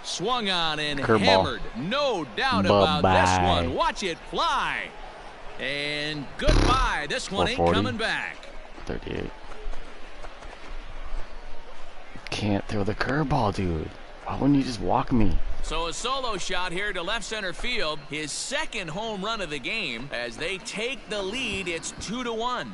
Swung on and hammered. No doubt about this one. Watch it fly. And goodbye. This one ain't coming back. 38. Can't throw the curveball, dude. Why wouldn't you just walk me? So a solo shot here to left center field. His 2nd home run of the game. As they take the lead, it's 2-1.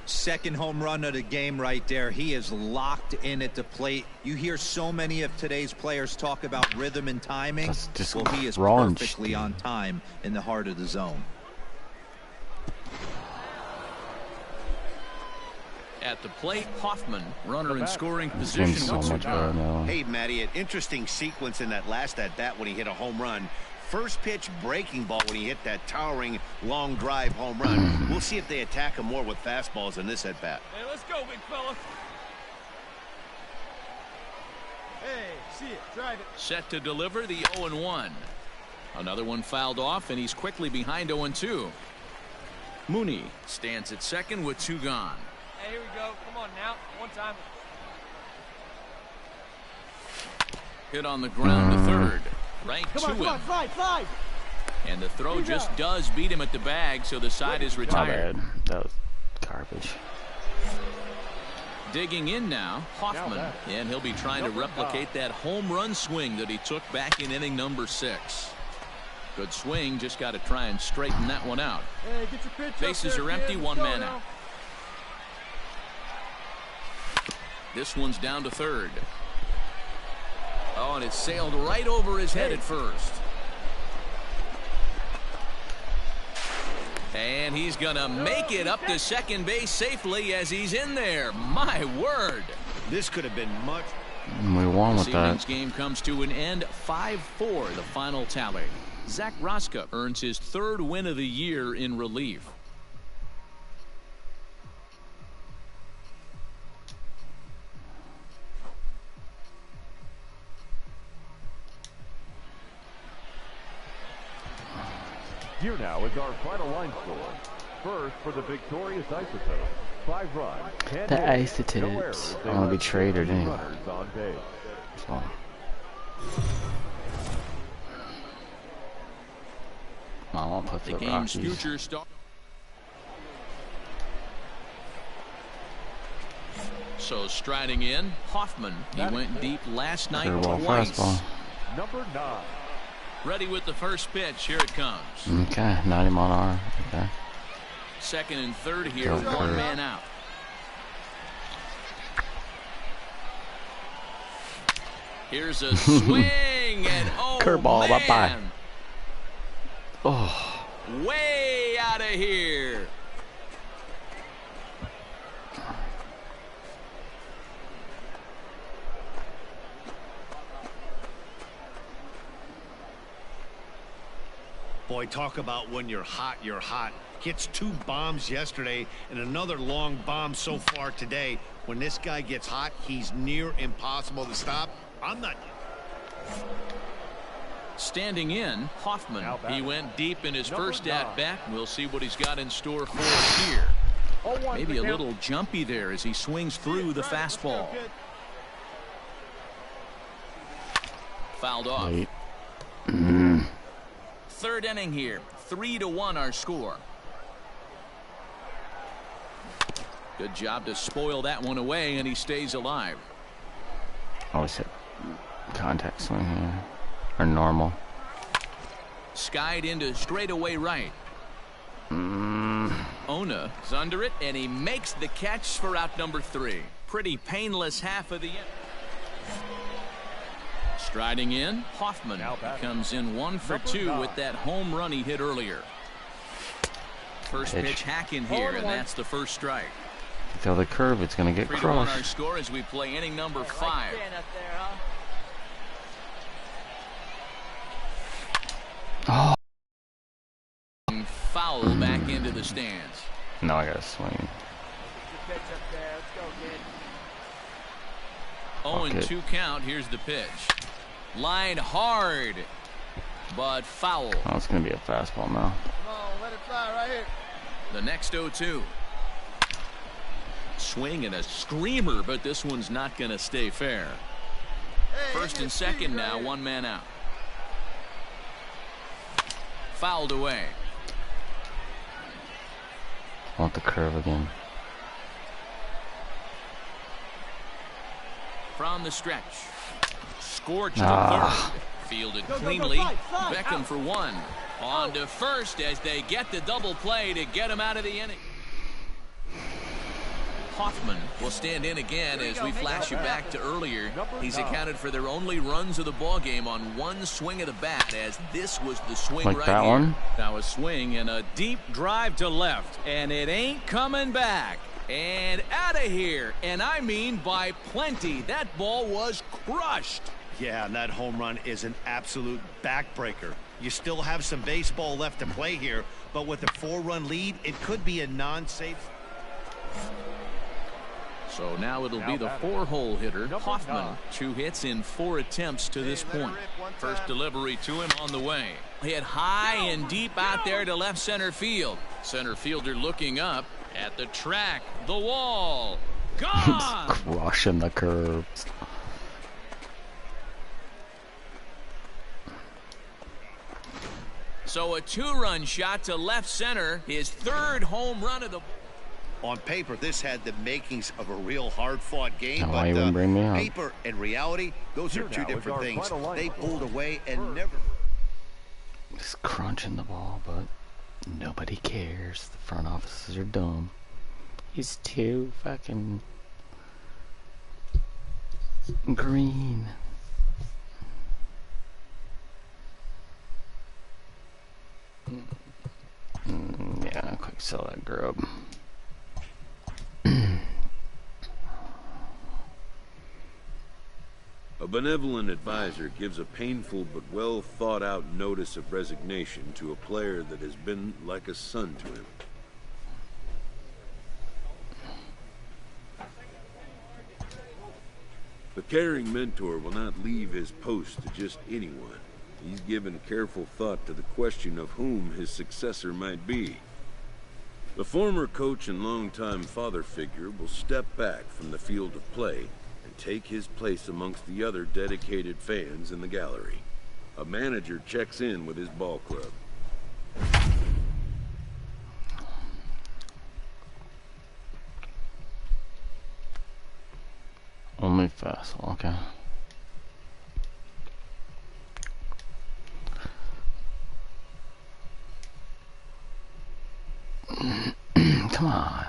Second home run of the game right there. He is locked in at the plate. You hear so many of today's players talk about rhythm and timing. Well, he is perfectly on time in the heart of the zone. At the plate, Hoffman, runner in scoring position. What's your job? Hey, Matty, an interesting sequence in that last at-bat when he hit a home run. First pitch breaking ball when he hit that towering long drive home run. We'll see if they attack him more with fastballs in this at-bat. Hey, let's go, big fella. Hey, see it, drive it. Set to deliver the 0-1. Another one fouled off, and he's quickly behind 0-2. Mooney stands at second with 2 gone. Hey, here we go. Come on now. One time. Hit on the ground to third. Right to him. Come on, slide. And the throw just does beat him at the bag, so the side is retired. My bad. That was garbage. Digging in now, Hoffman. And he'll be trying to replicate that home run swing that he took back in inning number 6. Good swing, just got to try and straighten that one out. Hey, get your pitch Bases are empty, 1 man out. This one's down to third. Oh, and it sailed right over his head at first. And he's going to make it up to second base safely as he's in there. My word. This could have been much. We won with this that. This game comes to an end. 5-4, the final tally. Zach Roska earns his 3rd win of the year in relief. Here now is our final line score. First for the victorious Isotopes. 5 runs, 10 The hits, Isotopes. I want to be traded anyway. runners on base. So. I won't put The the game's Rockies. future star. So striding in, Hoffman. He went deep last night Curveball, twice. fastball. Number 9. Ready with the first pitch. Here it comes. Okay, not him on R. Okay. Second and third here, Go one curve. man out. Here's a swing and oh Curveball, man, bye-bye. Oh, way out of here. Boy, talk about when you're hot, you're hot. Gets 2 bombs yesterday and another long bomb so far today. When this guy gets hot, he's near impossible to stop. I'm not. Standing in, Hoffman. He went deep in his first at-bat. We'll see what he's got in store for us here. Maybe a little jumpy there as he swings through the fastball. Fouled off. wait. 3rd inning here. 3-1 our score. Good job to spoil that one away, and he stays alive. Always hit contact swing here. Or normal. Skied into straightaway right. Ona is under it, and he makes the catch for out number 3. Pretty painless half of the inning. Striding in, Hoffman. He comes in 1 for 2 with that home run he hit earlier. First pitch hack in here, and that's the first strike. Throw the curve, it's gonna get 3-1 crushed. our score as we play inning number 5. Oh Foul back into the stands. no, I gotta swing. 0-2 count. Here's the pitch. Line hard, but foul. Oh, it's gonna be a fastball now. Come on, let it fly right here. The next 0-2. Swing and a screamer, but this one's not going to stay fair. First and second now, 1 man out. Fouled away. Want the curve again. From the stretch. Scorch to third. Fielded cleanly. Beckham for 1. On to first as they get the double play to get him out of the inning. Hoffman will stand in again as we flash you back to earlier. He's accounted for their only runs of the ball game on 1 swing of the bat, as this was the swing Like right that here. one? Now a swing and a deep drive to left, and it ain't coming back. And out of here, and I mean by plenty. That ball was crushed. Yeah, and that home run is an absolute backbreaker. You still have some baseball left to play here, but with a 4-run lead, it could be a non-safe. So now it'll be the 4-hole hitter, Hoffman. 2 hits in 4 attempts to this point. First delivery to him on the way. Hit high and deep out there to left center field. Center fielder looking up at the track, the wall. Gone! Crushing the curves. So a 2-run shot to left center, his 3rd home run of the. On paper, this had the makings of a real hard-fought game, Now, but why you wouldn't bring me up? paper and reality, those are 2 different things. They pulled away and never. Just crunching the ball, but nobody cares. The front offices are dumb. He's too fucking green. Yeah, quick sell that grub. A benevolent advisor gives a painful but well thought out notice of resignation to a player that has been like a son to him. The caring mentor will not leave his post to just anyone. He's given careful thought to the question of whom his successor might be. The former coach and longtime father figure will step back from the field of play and take his place amongst the other dedicated fans in the gallery. A manager checks in with his ball club. Only fastball, okay. Come on.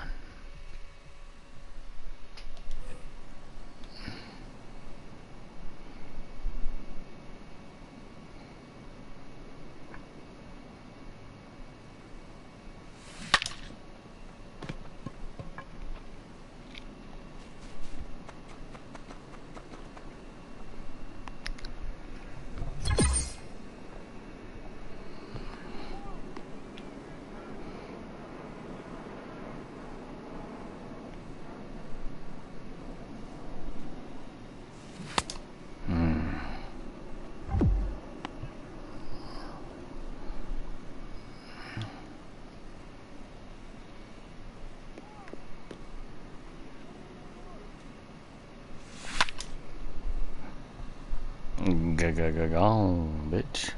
Go, bitch.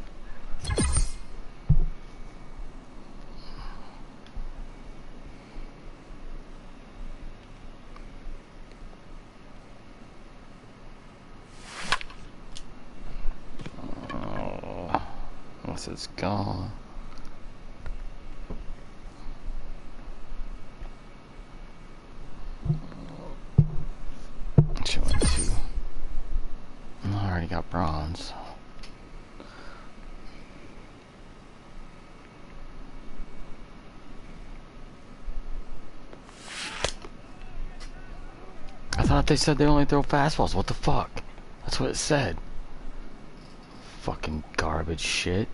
Once it's gone. Showing two. I already got bronze. I thought they said they only throw fastballs. What the fuck? That's what it said. Fucking garbage shit.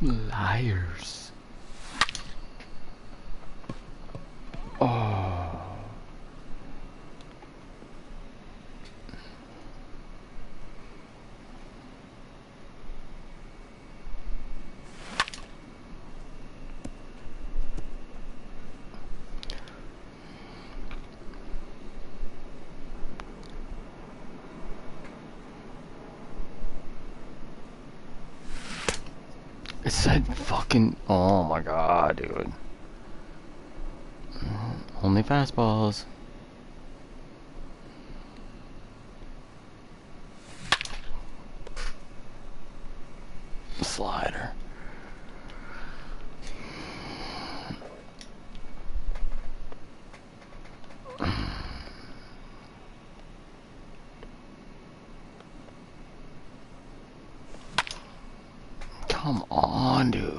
Liars. Oh. It said fucking, oh my god, dude. Only fastballs. Slider. Come on, dude.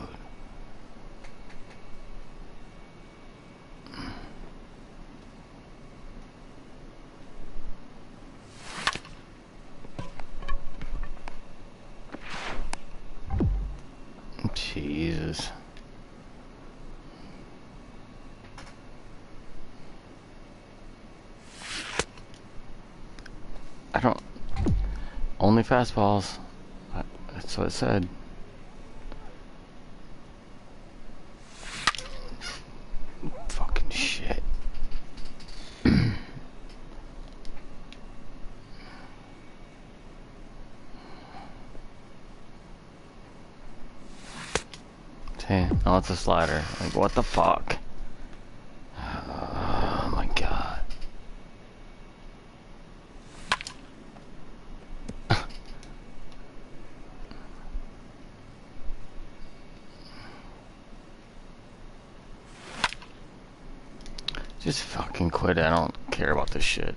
Jesus. I don't... Only fastballs. That's what it said. Fucking shit. Hey, no, it's a slider. Like, what the fuck? Oh my god. Just fucking quit it. I don't care about this shit.